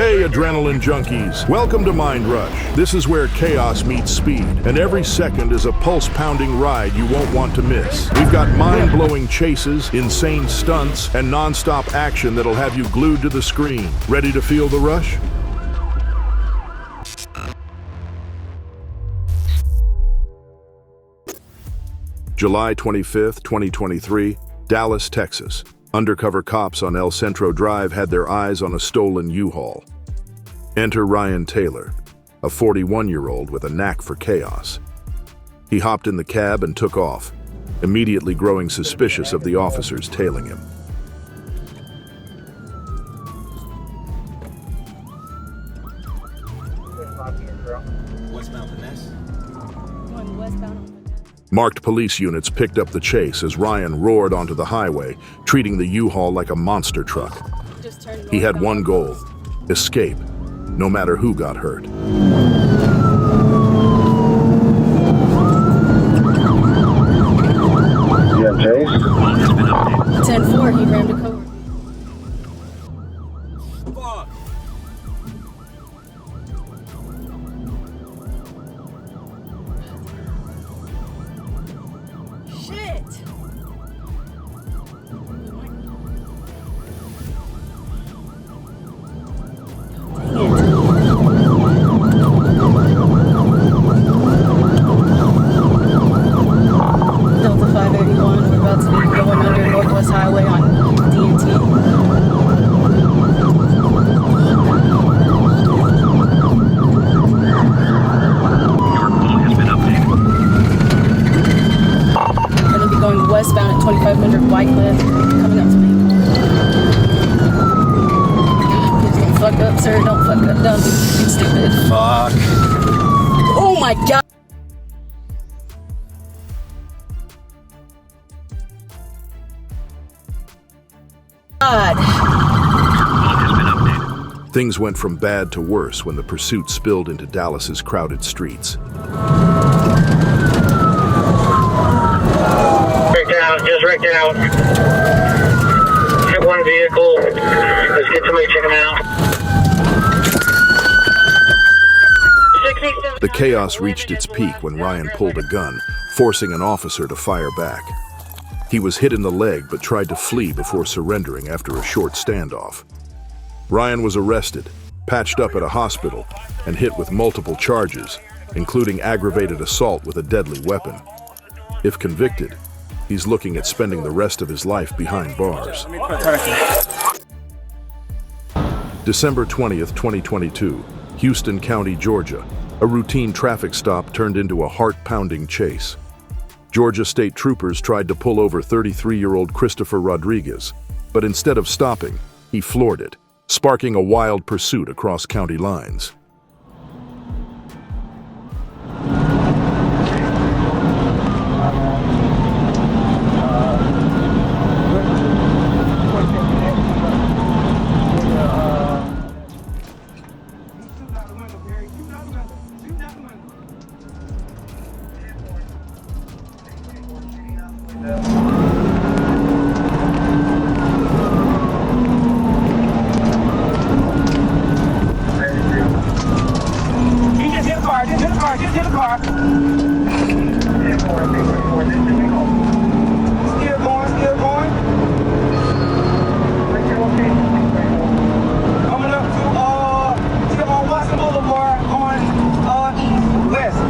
Hey, adrenaline junkies. Welcome to Mind Rush. This is where chaos meets speed, and every second is a pulse-pounding ride you won't want to miss. We've got mind-blowing chases, insane stunts, and non-stop action that'll have you glued to the screen. Ready to feel the rush? July 25th, 2023, Dallas, Texas. Undercover cops on El Centro Drive had their eyes on a stolen U-Haul. Enter Ryan Taylor, a 41-year-old with a knack for chaos. He hopped in the cab and took off, immediately growing suspicious of the officers tailing him. Marked police units picked up the chase as Ryan roared onto the highway, treating the U-Haul like a monster truck. He had one goal: escape, no matter who got hurt. You have chase? 10-4, he rammed a cover. Highway on DNT. Gonna be going westbound at 2500 White Cliff, coming up to me. Please don't fuck up, sir. Don't fuck up. Don't be stupid. Fuck. Oh my God. Things went from bad to worse when the pursuit spilled into Dallas's crowded streets. Wrecked out, just wrecked out. Hit one vehicle. Let's get somebody to check him out. The chaos reached its peak when Ryan pulled a gun, forcing an officer to fire back. He was hit in the leg but tried to flee before surrendering after a short standoff. Ryan was arrested, patched up at a hospital, and hit with multiple charges, including aggravated assault with a deadly weapon. If convicted, he's looking at spending the rest of his life behind bars. December 20th, 2022, Houston County, Georgia. A routine traffic stop turned into a heart-pounding chase. Georgia state troopers tried to pull over 33-year-old Christopher Rodriguez, but instead of stopping, he floored it, sparking a wild pursuit across county lines. Get in the car. Still going. Coming up to still on Western Boulevard on east, west.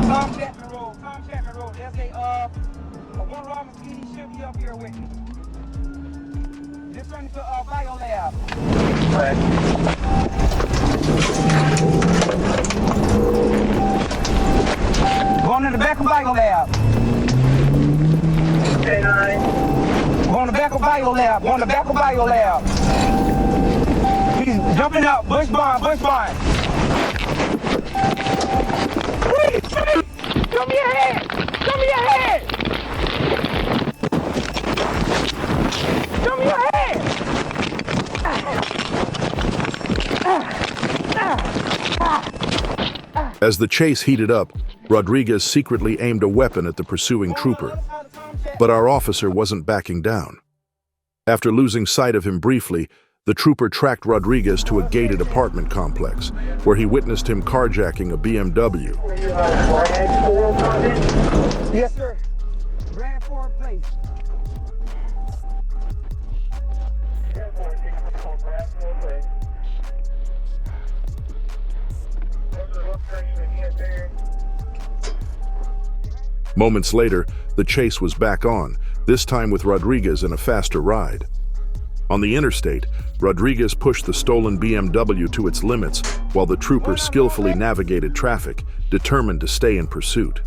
Tom Chapman Road. There's a one Robert Skinny should be up here with me. This running to Bio Lab. Going in the back of Bio Lab. Going to the back of Bio Lab. He's jumping up. Bush barn. Please, come your head. Come your head. As the chase heated up, Rodriguez secretly aimed a weapon at the pursuing trooper. But our officer wasn't backing down. After losing sight of him briefly, the trooper tracked Rodriguez to a gated apartment complex, where he witnessed him carjacking a BMW. Yes, sir. Grand Ford Place. Moments later, the chase was back on, this time with Rodriguez in a faster ride. On the interstate, Rodriguez pushed the stolen BMW to its limits while the trooper skillfully navigated traffic, determined to stay in pursuit.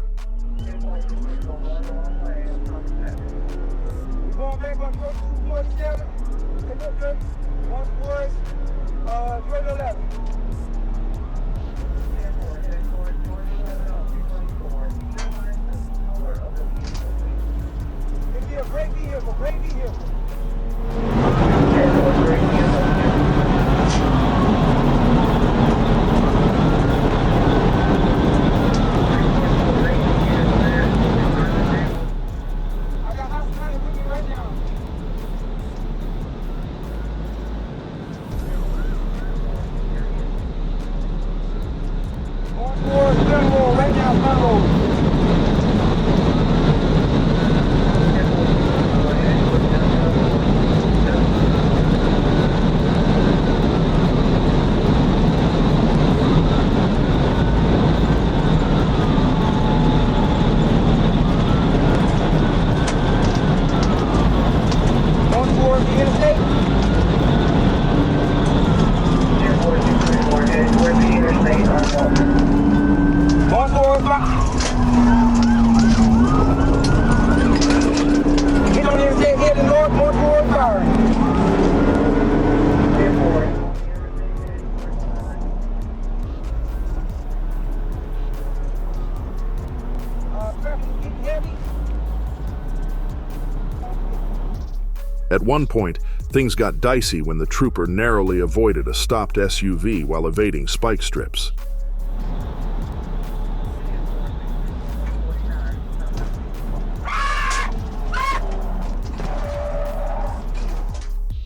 At one point, things got dicey when the trooper narrowly avoided a stopped SUV while evading spike strips.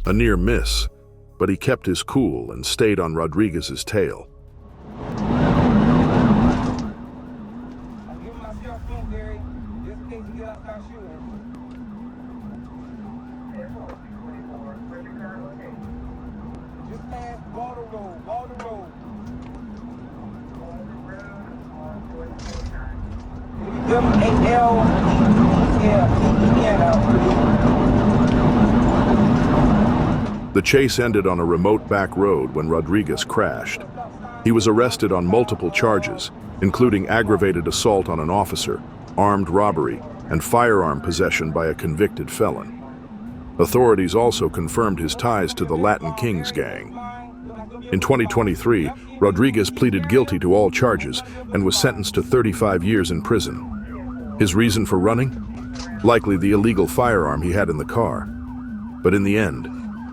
A near miss, but he kept his cool and stayed on Rodriguez's tail. The chase ended on a remote back road when Rodriguez crashed. He was arrested on multiple charges, including aggravated assault on an officer, armed robbery, and firearm possession by a convicted felon. Authorities also confirmed his ties to the Latin Kings gang. In 2023, Rodriguez pleaded guilty to all charges and was sentenced to 35 years in prison. His reason for running? Likely the illegal firearm he had in the car. But in the end,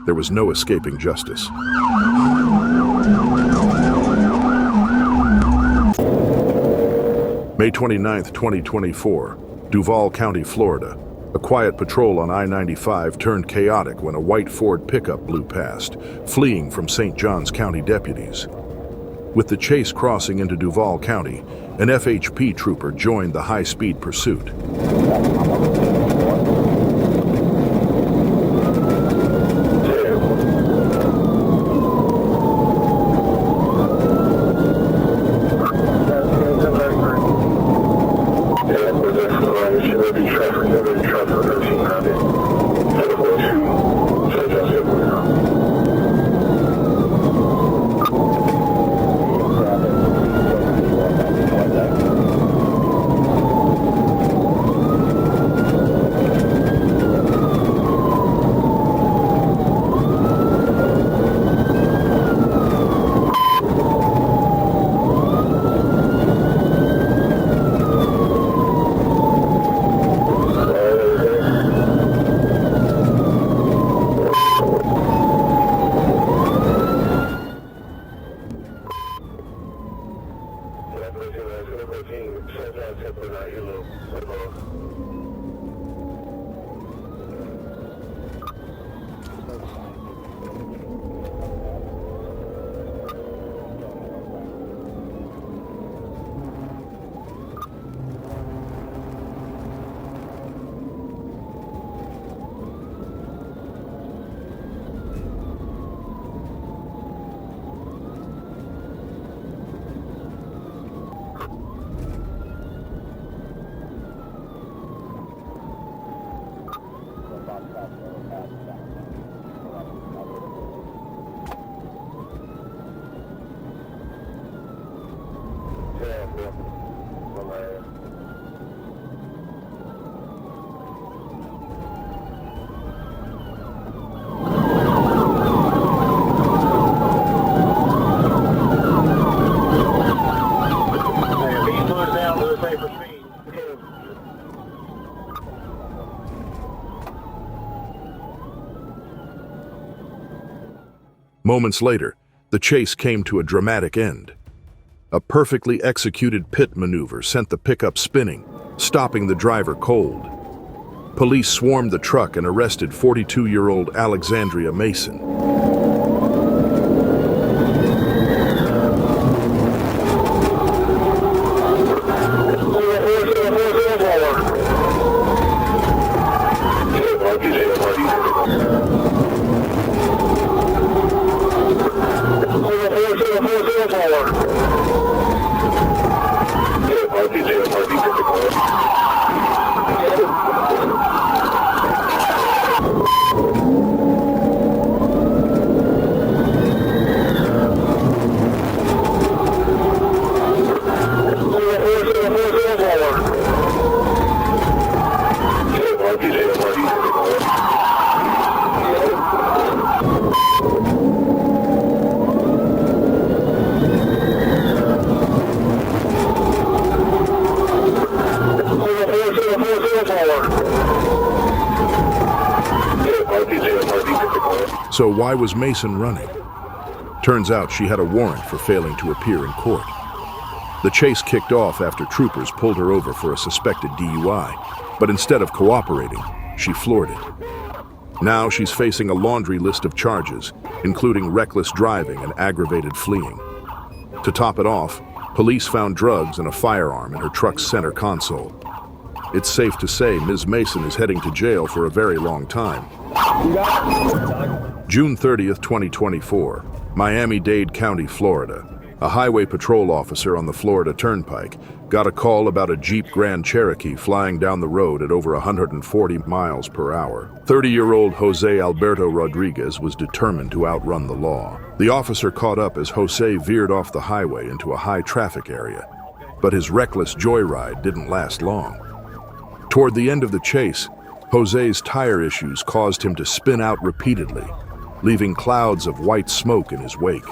there was no escaping justice. May 29, 2024, Duval County, Florida. A quiet patrol on I-95 turned chaotic when a white Ford pickup blew past, fleeing from St. Johns County deputies. With the chase crossing into Duval County, an FHP trooper joined the high-speed pursuit. Moments later, the chase came to a dramatic end. A perfectly executed pit maneuver sent the pickup spinning, stopping the driver cold. Police swarmed the truck and arrested 42-year-old Alexandria Mason. So why was Mason running? Turns out she had a warrant for failing to appear in court. The chase kicked off after troopers pulled her over for a suspected DUI, but instead of cooperating, she floored it. Now she's facing a laundry list of charges, including reckless driving and aggravated fleeing. To top it off, police found drugs and a firearm in her truck's center console. It's safe to say Ms. Mason is heading to jail for a very long time. June 30th, 2024, Miami-Dade County, Florida. A highway patrol officer on the Florida Turnpike got a call about a Jeep Grand Cherokee flying down the road at over 140 miles per hour. 30-year-old Jose Alberto Rodriguez was determined to outrun the law. The officer caught up as Jose veered off the highway into a high-traffic area, but his reckless joyride didn't last long. Toward the end of the chase, Jose's tire issues caused him to spin out repeatedly, leaving clouds of white smoke in his wake.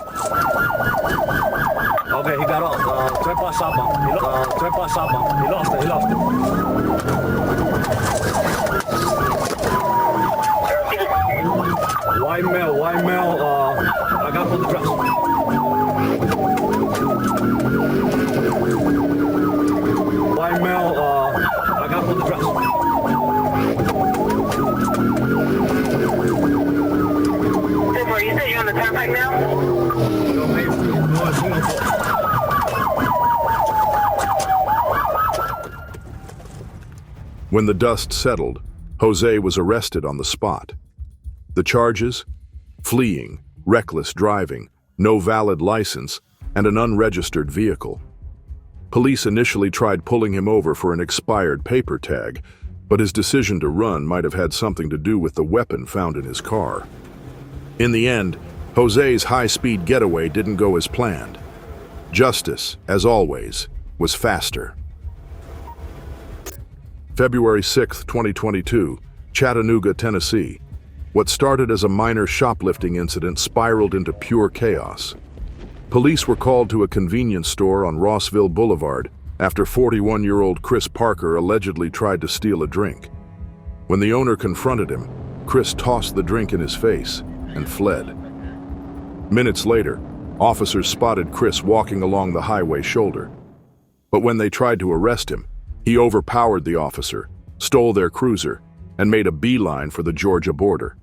Okay, he got off. Turnpike southbound. Turnpike southbound. He lost it. White male. I got for the dress. White male. I got for the dress. You say you're on the turnpike now? When the dust settled, Jose was arrested on the spot. The charges? Fleeing, reckless driving, no valid license, and an unregistered vehicle. Police initially tried pulling him over for an expired paper tag, but his decision to run might have had something to do with the weapon found in his car. In the end, Jose's high-speed getaway didn't go as planned. Justice, as always, was faster. February 6, 2022, Chattanooga, Tennessee. What started as a minor shoplifting incident spiraled into pure chaos. Police were called to a convenience store on Rossville Boulevard after 41-year-old Chris Parker allegedly tried to steal a drink. When the owner confronted him, Chris tossed the drink in his face and fled. Minutes later, officers spotted Chris walking along the highway shoulder. But when they tried to arrest him, he overpowered the officer, stole their cruiser, and made a beeline for the Georgia border.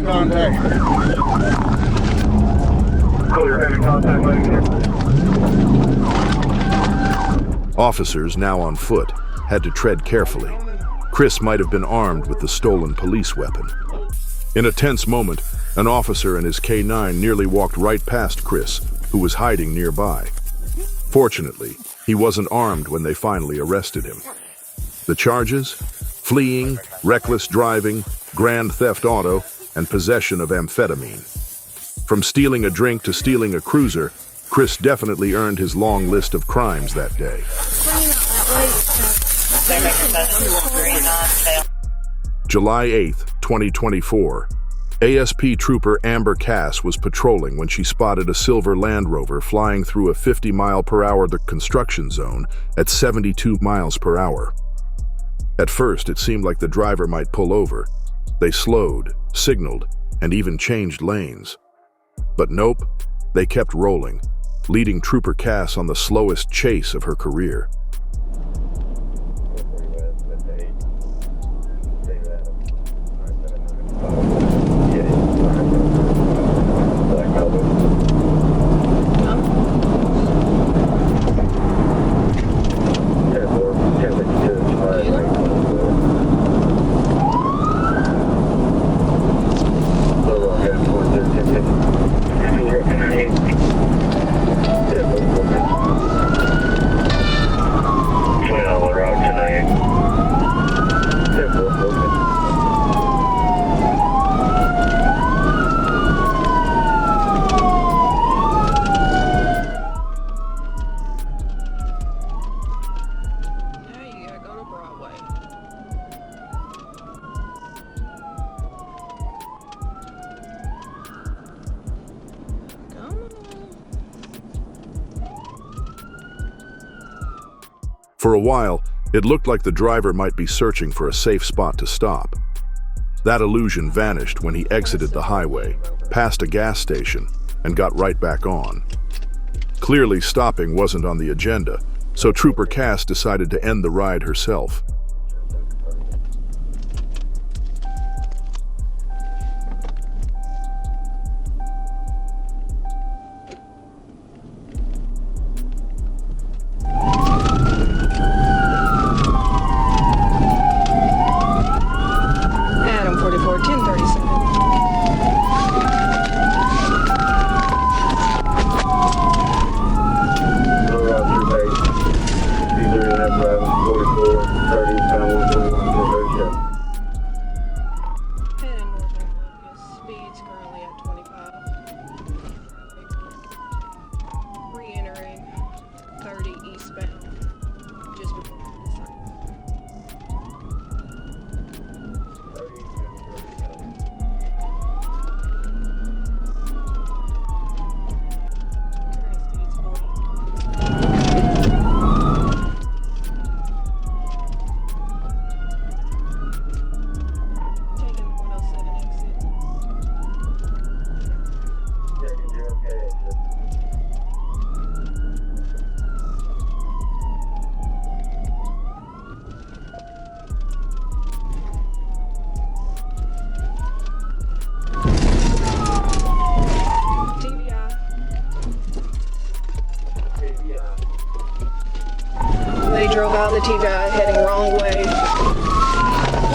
contact. Clear, heavy contact, Officers, now on foot, had to tread carefully. Chris might have been armed with the stolen police weapon. In a tense moment, an officer and his K9 nearly walked right past Chris, who was hiding nearby. Fortunately, he wasn't armed when they finally arrested him. The charges? Fleeing, reckless driving, grand theft auto, and possession of amphetamine. From stealing a drink to stealing a cruiser, Chris definitely earned his long list of crimes that day. July 8th, 2024. ASP Trooper Amber Cass was patrolling when she spotted a silver Land Rover flying through a 50-mile-per-hour construction zone at 72 miles per hour. At first, it seemed like the driver might pull over. They slowed, signaled, and even changed lanes. But nope, they kept rolling, leading Trooper Cass on the slowest chase of her career. For a while, it looked like the driver might be searching for a safe spot to stop. That illusion vanished when he exited the highway, passed a gas station, and got right back on. Clearly, stopping wasn't on the agenda, so Trooper Cass decided to end the ride herself. They drove out the TVI heading wrong way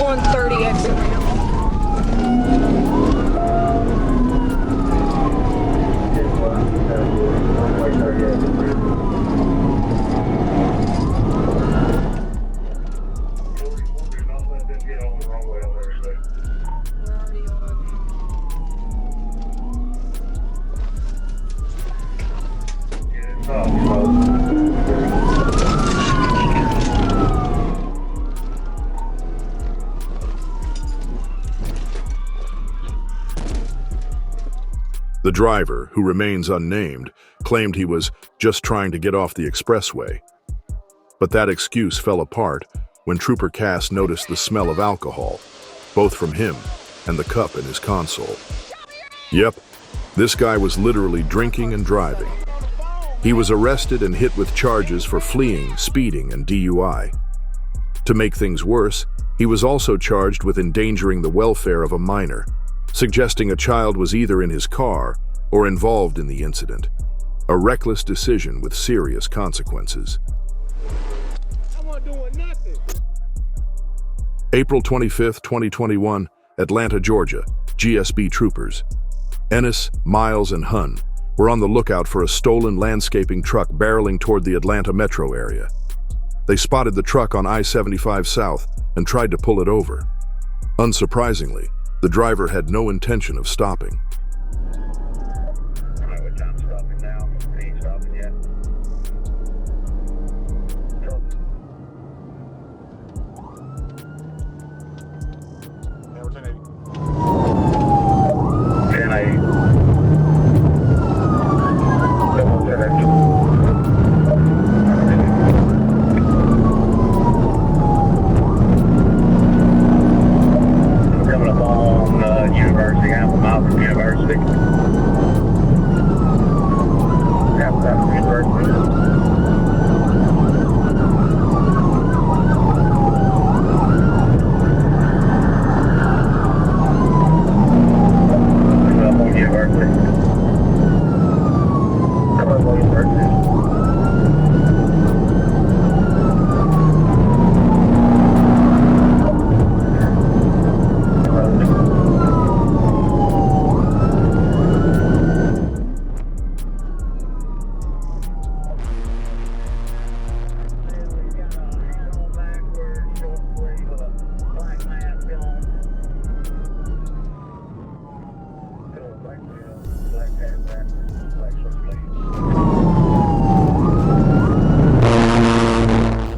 on 30 exit ramp. The driver, who remains unnamed, claimed he was just trying to get off the expressway. But that excuse fell apart when Trooper Cass noticed the smell of alcohol, both from him and the cup in his console. Yep, this guy was literally drinking and driving. He was arrested and hit with charges for fleeing, speeding, and DUI. To make things worse, he was also charged with endangering the welfare of a minor, suggesting a child was either in his car or involved in the incident. A reckless decision with serious consequences. I wasn't doing nothing. April 25, 2021, Atlanta, Georgia. GSB troopers Ennis, Miles, and Hunn were on the lookout for a stolen landscaping truck barreling toward the Atlanta metro area. They spotted the truck on I-75 South and tried to pull it over. Unsurprisingly, the driver had no intention of stopping. I don't know what time it's stopping now. He ain't stopping yet. Yeah, we're 1080. 1080. Double 1080. We're coming up on University, half a mile from University. Half a mile from University.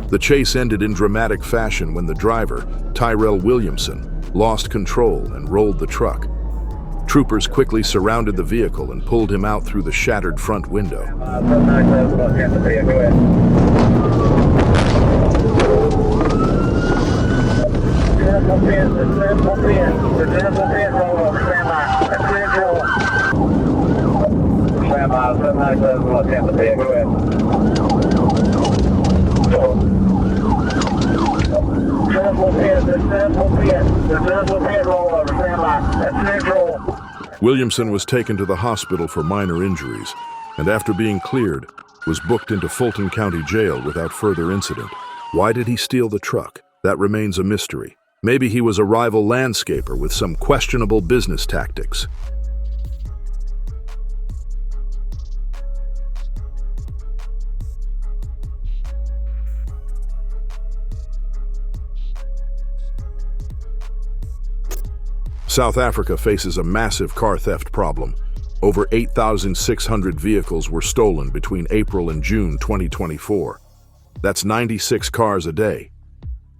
The chase ended in dramatic fashion when the driver, Tyrell Williamson, lost control and rolled the truck. Troopers quickly surrounded the vehicle and pulled him out through the shattered front window. Williamson was taken to the hospital for minor injuries, and after being cleared, was booked into Fulton County Jail without further incident. Why did he steal the truck? That remains a mystery. Maybe he was a rival landscaper with some questionable business tactics. South Africa faces a massive car theft problem. Over 8,600 vehicles were stolen between April and June 2024. That's 96 cars a day.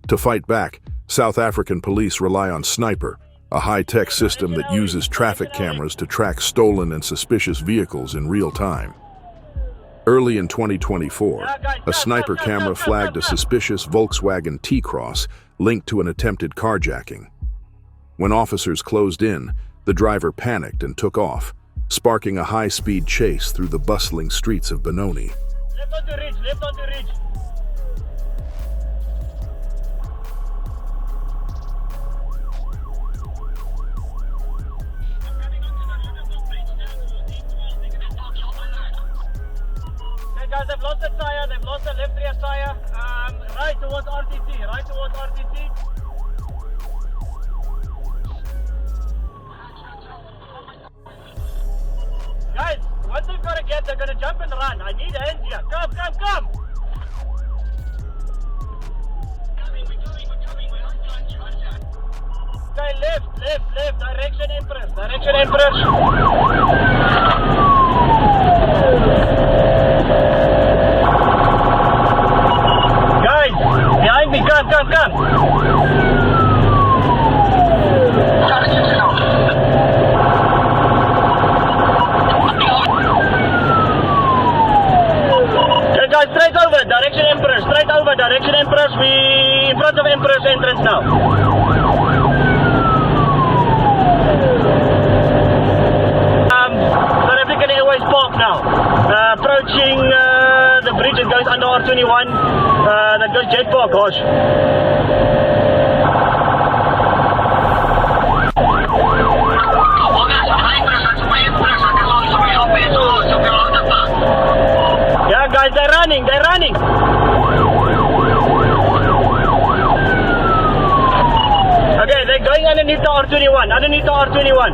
To fight back, South African police rely on Sniper, a high-tech system that uses traffic cameras to track stolen and suspicious vehicles in real time. Early in 2024, a Sniper camera flagged a suspicious Volkswagen T-Cross linked to an attempted carjacking. When officers closed in, the driver panicked and took off, sparking a high-speed chase through the bustling streets of Benoni. Left onto ridge, left onto ridge. Okay guys, they've lost the tire, they've lost the left rear tire. Right towards RTT, right towards RTT. Guys, what they've got to get, they're going to jump and run. I need hands here. Come, come, come! Okay, left, left, left. Direction Empress. Direction Empress. Guys, behind me. Come, come, come. Guys, straight over, direction Empress, straight over, direction Empress. We in front of Empress entrance now. South African Airways Park now. Approaching the bridge that goes under R21. That goes Jet Park, gosh. underneath the R21. Underneath the R21.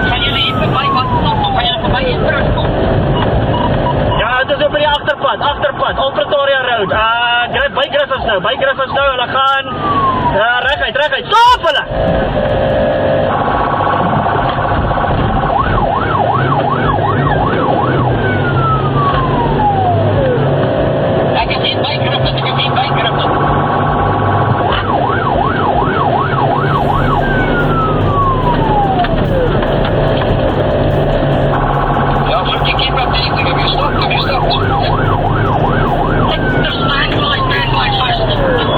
Can you leave the bike on stop of the bike in circle? Ja, dit is op die agterpad, op Pretoria Road. Bykers ons nou, hulle gaan reguit, stop hulle! Ek het nie bykers. Ja, moet jy keep updating, heb je stopt? The stand light fast.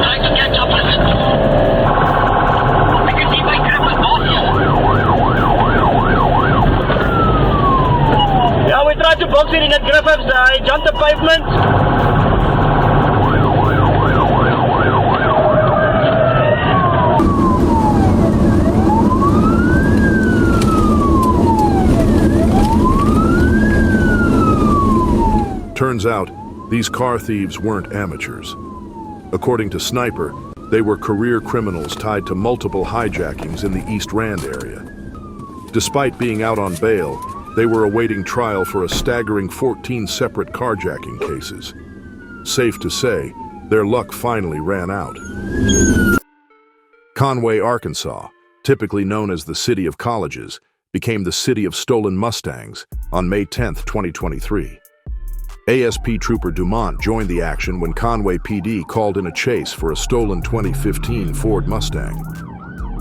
Trying to catch up with it. I can see my grip with both of you. Yeah, we tried to box it in that grip ups. I jumped the pavement. Turns out, these car thieves weren't amateurs. According to Sniper, they were career criminals tied to multiple hijackings in the East Rand area. Despite being out on bail, they were awaiting trial for a staggering 14 separate carjacking cases. Safe to say, their luck finally ran out. Conway, Arkansas, typically known as the City of Colleges, became the City of Stolen Mustangs on May 10, 2023. ASP Trooper Dumont joined the action when Conway PD called in a chase for a stolen 2015 Ford Mustang.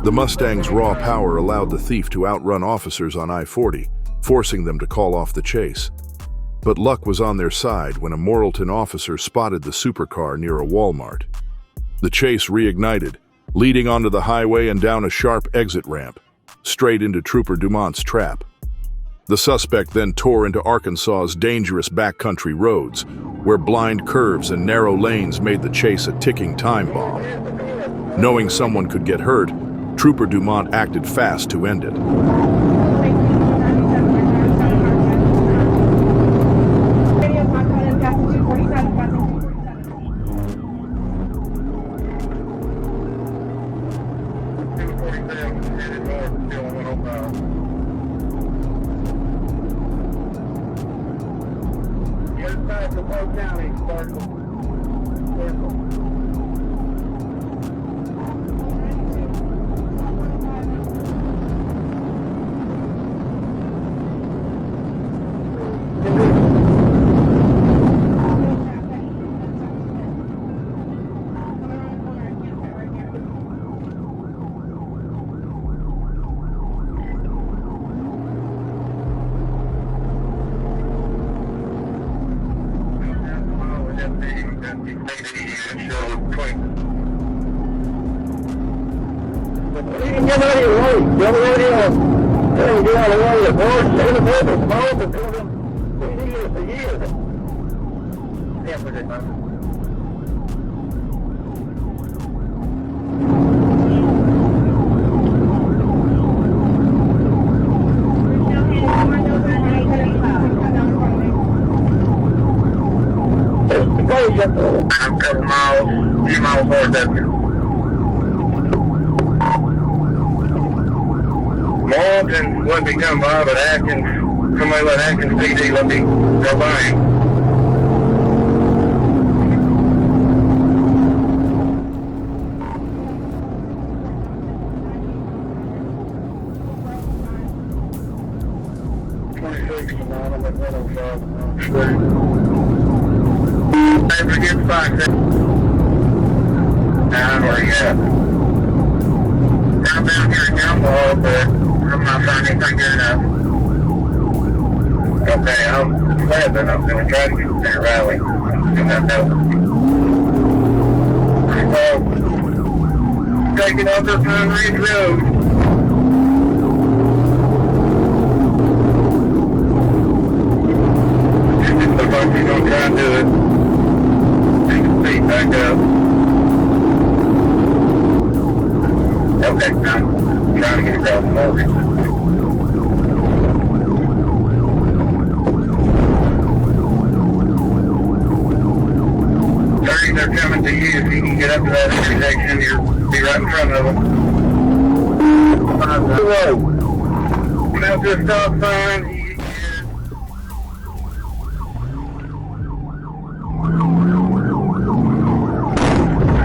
The Mustang's raw power allowed the thief to outrun officers on I-40, forcing them to call off the chase. But luck was on their side when a Morrilton officer spotted the supercar near a Walmart. The chase reignited, leading onto the highway and down a sharp exit ramp, straight into Trooper Dumont's trap. The suspect then tore into Arkansas's dangerous backcountry roads, where blind curves and narrow lanes made the chase a ticking time bomb. Knowing someone could get hurt, Trooper Dumont acted fast to end it. I'm 7 miles, 3 miles north of you. Morrilton wouldn't be come by, but Atkins, somebody let Atkins PD let me go by him. Never get back down where you at. I'm down here in Yamaha, but I'm not finding anything good enough. Okay, I'm glad that I'm going to try to get to that rally. And I know. Taking off this Pine Ridge Road. Looks like he's going to try and do it. Take his feet back up. Okay, I'm trying to get across the road. 30s are coming to you. If you can get up to that intersection, you'll be right in front of them. Come out to a stop sign.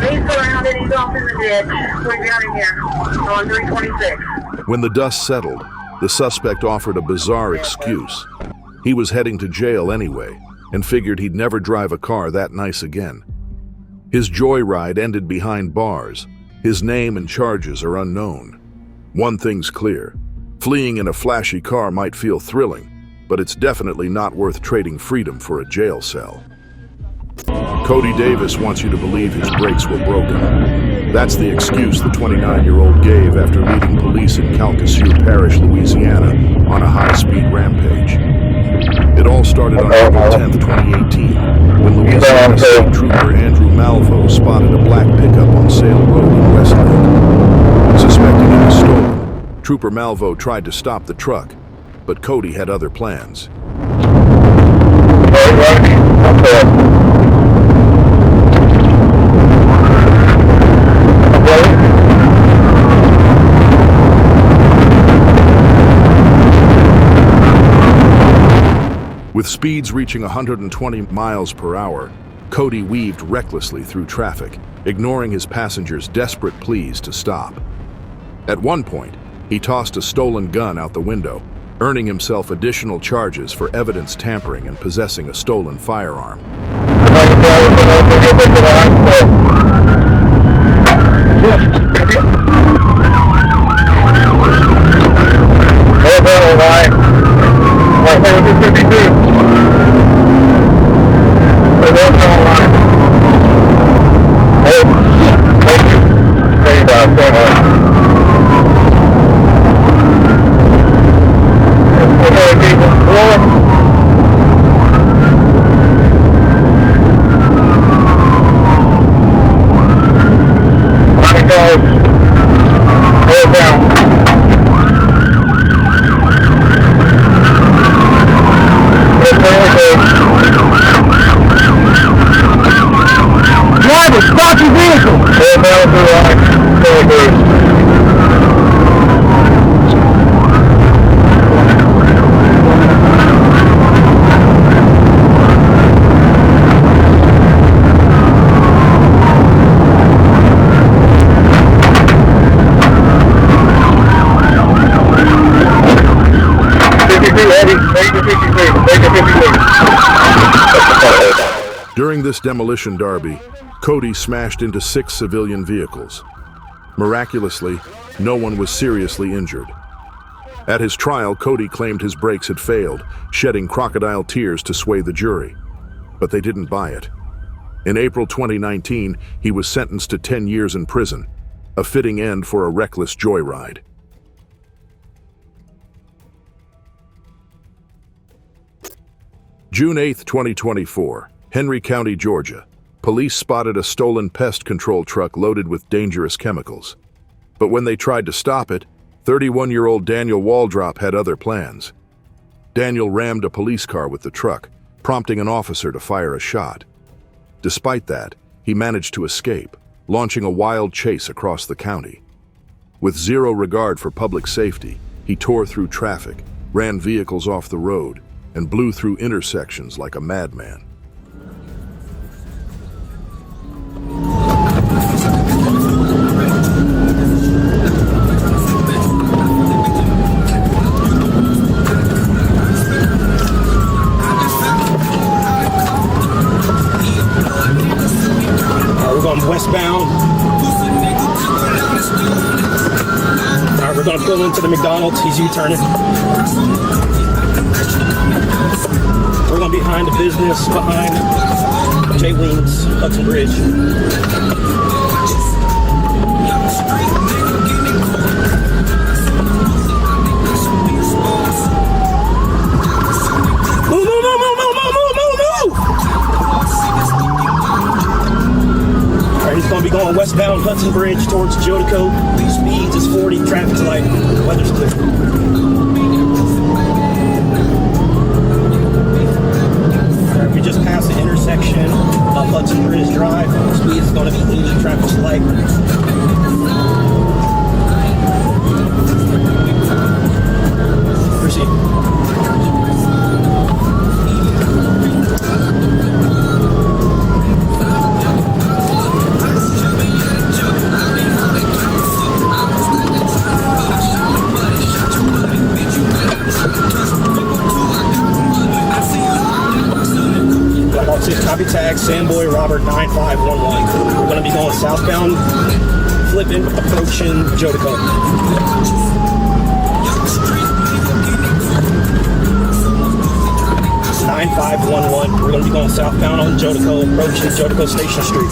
He's surrounded. He's off in the ditch. We've got him here on 326. When the dust settled, the suspect offered a bizarre excuse. He was heading to jail anyway, and figured he'd never drive a car that nice again. His joyride ended behind bars. His name and charges are unknown. One thing's clear: fleeing in a flashy car might feel thrilling, but it's definitely not worth trading freedom for a jail cell. Cody Davis wants you to believe his brakes were broken. That's the excuse the 29-year-old gave after leading police in Calcasieu Parish, Louisiana, on a high-speed rampage. It all started on April 10, 2018, when Louisiana State Trooper Andrew Malvo spotted a black pickup on Sale Road in Westlake. Suspecting it was stolen, Trooper Malvo tried to stop the truck, but Cody had other plans. With speeds reaching 120 miles per hour, Cody weaved recklessly through traffic, ignoring his passengers' desperate pleas to stop. At one point, he tossed a stolen gun out the window, earning himself additional charges for evidence tampering and possessing a stolen firearm. Stop your vehicle! During this demolition derby, Cody smashed into 6 civilian vehicles. Miraculously, no one was seriously injured. At his trial, Cody claimed his brakes had failed, shedding crocodile tears to sway the jury. But they didn't buy it. In April 2019, he was sentenced to 10 years in prison, a fitting end for a reckless joyride. June 8, 2024, Henry County, Georgia. Police spotted a stolen pest control truck loaded with dangerous chemicals. But when they tried to stop it, 31-year-old Daniel Waldrop had other plans. Daniel rammed a police car with the truck, prompting an officer to fire a shot. Despite that, he managed to escape, launching a wild chase across the county. With zero regard for public safety, he tore through traffic, ran vehicles off the road, and blew through intersections like a madman. We're going westbound. All right, we're going to pull into the McDonald's. He's U-turning. We're going to be behind the business, behind J. Wings, Hudson Bridge. He's going to be going westbound Hudson Bridge towards Jodico. Speeds is 40, traffic's light, weather's clear. Alright, we just passed the intersection of Hudson Bridge Drive. Speed is going to be 80, traffic light. Proceed. Copy tag, Sandboy Robert 9511. We're going to be going southbound, flipping, approaching Jodico. 9511. We're going to be going southbound on Jodico, approaching Jodico Station Street.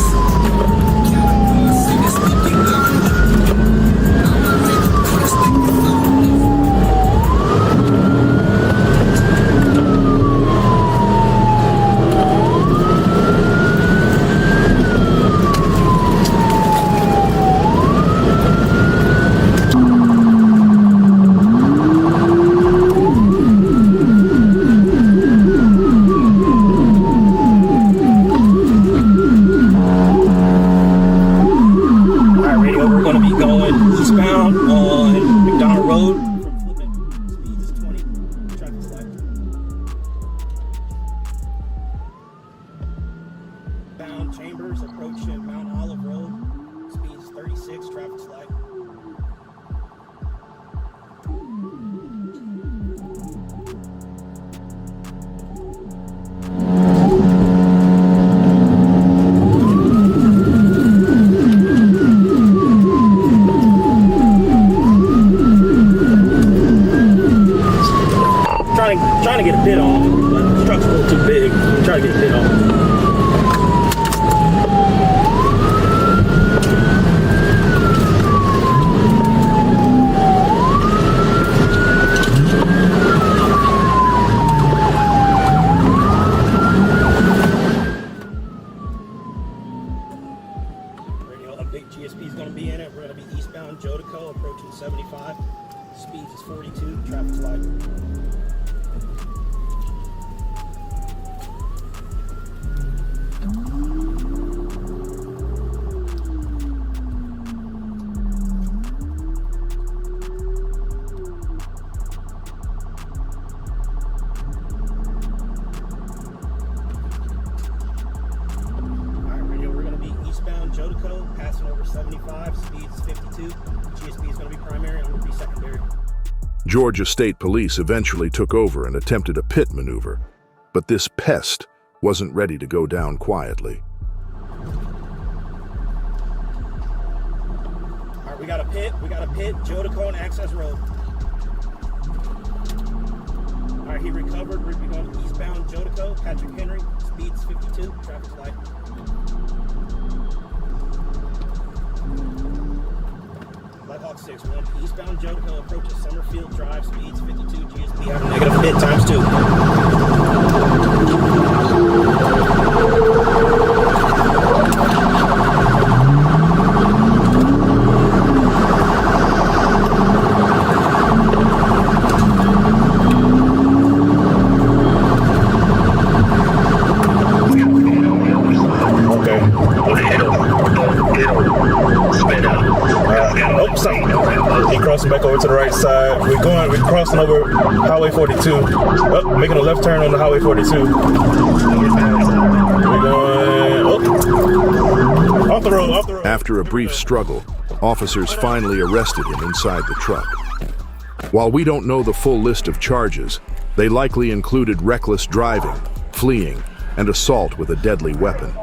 Chambers approaching Mount Olive Road. Speed is 36, traffic's light. Trying to get a bit on, but the truck's a little too big. Try to get a bit on. GSP is going to be in it. We're going to be eastbound Jodico, approaching 75. Speed is 42. Traffic's light. Jodico, passing over 75, speed is 52. GSP is going to be primary, I'm going to be secondary. Georgia State Police eventually took over and attempted a pit maneuver, but this pest wasn't ready to go down quietly. All right, we got a pit, Jodico and Access Road. All right, he recovered. We're going eastbound Jodico, Patrick Henry, speed's 52, traffic's light. Blackhawk 6, 1 eastbound Jodico, approaches Summerfield Drive, speeds 52, GSP having negative pit times 2. Back over to the right side. We're crossing over Highway 42. Oh, making a left turn on the Highway 42. We're going off the road. After a brief struggle, officers finally arrested him inside the truck. While we don't know the full list of charges, they likely included reckless driving, fleeing, and assault with a deadly weapon.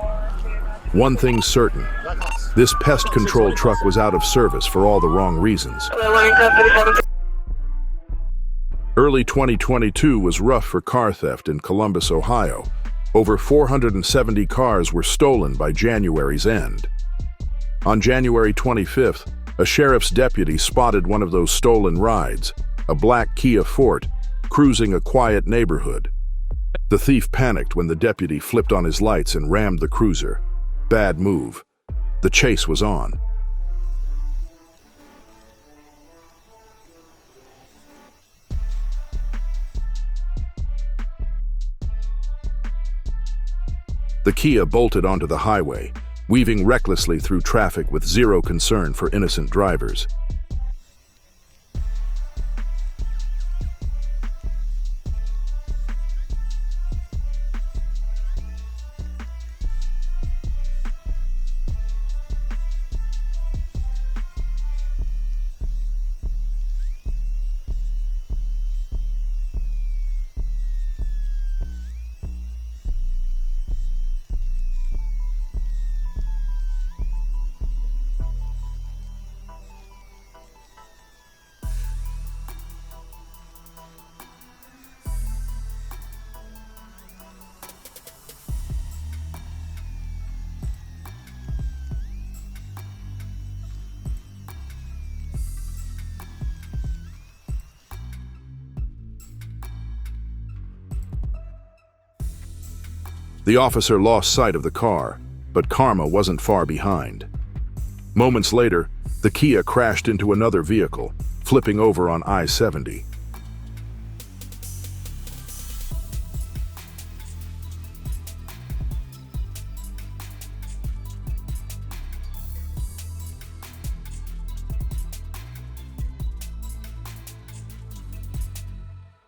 One thing's certain. This pest control truck was out of service for all the wrong reasons. Early 2022 was rough for car theft in Columbus, Ohio. Over 470 cars were stolen by January's end. On January 25th, a sheriff's deputy spotted one of those stolen rides, a black Kia Forte, cruising a quiet neighborhood. The thief panicked when the deputy flipped on his lights and rammed the cruiser. Bad move. The chase was on. The Kia bolted onto the highway, weaving recklessly through traffic with zero concern for innocent drivers. The officer lost sight of the car, but karma wasn't far behind. Moments later, the Kia crashed into another vehicle, flipping over on I-70.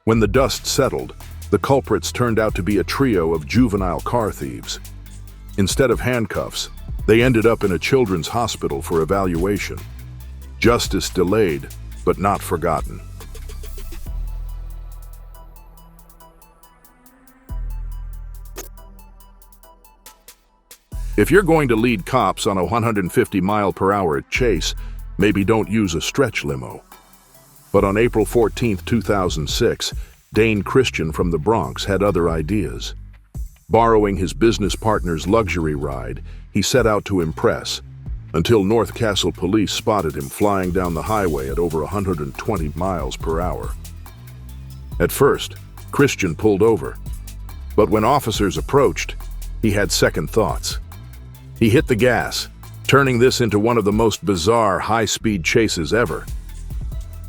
When the dust settled, the culprits turned out to be a trio of juvenile car thieves. Instead of handcuffs, they ended up in a children's hospital for evaluation. Justice delayed, but not forgotten. If you're going to lead cops on a 150-mile-per-hour chase, maybe don't use a stretch limo. But on April 14, 2006, Dane Christian from the Bronx had other ideas. Borrowing his business partner's luxury ride, he set out to impress, until North Castle police spotted him flying down the highway at over 120 miles per hour. At first, Christian pulled over, but when officers approached, he had second thoughts. He hit the gas, turning this into one of the most bizarre high-speed chases ever.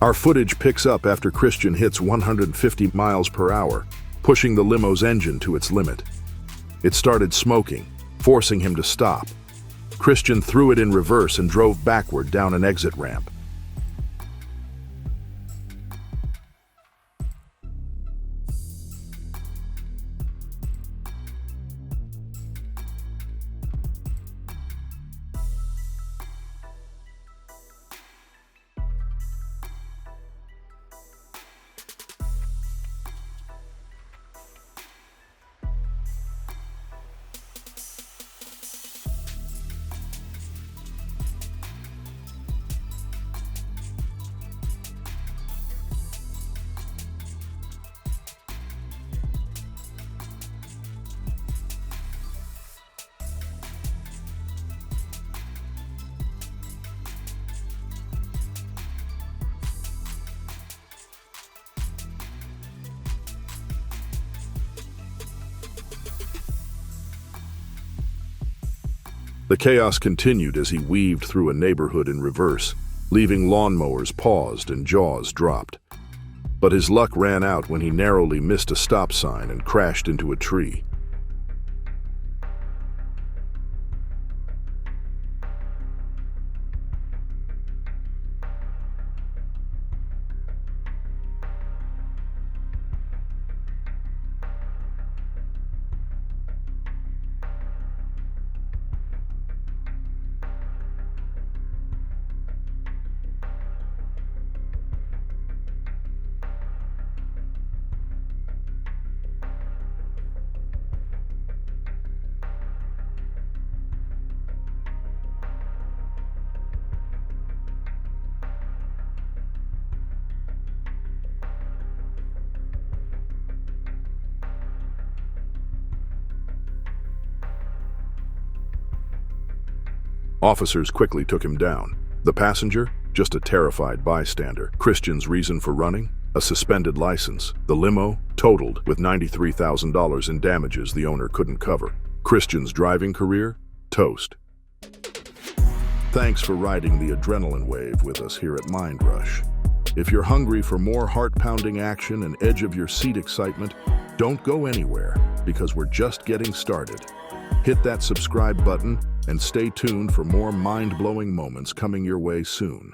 Our footage picks up after Christian hits 150 miles per hour, pushing the limo's engine to its limit. It started smoking, forcing him to stop. Christian threw it in reverse and drove backward down an exit ramp. The chaos continued as he weaved through a neighborhood in reverse, leaving lawnmowers paused and jaws dropped. But his luck ran out when he narrowly missed a stop sign and crashed into a tree. Officers quickly took him down. The passenger, just a terrified bystander. Christian's reason for running? A suspended license. The limo, totaled, with $93,000 in damages the owner couldn't cover. Christian's driving career? Toast. Thanks for riding the adrenaline wave with us here at Mind Rush. If you're hungry for more heart-pounding action and edge-of-your-seat excitement, don't go anywhere, because we're just getting started. Hit that subscribe button and stay tuned for more mind-blowing moments coming your way soon.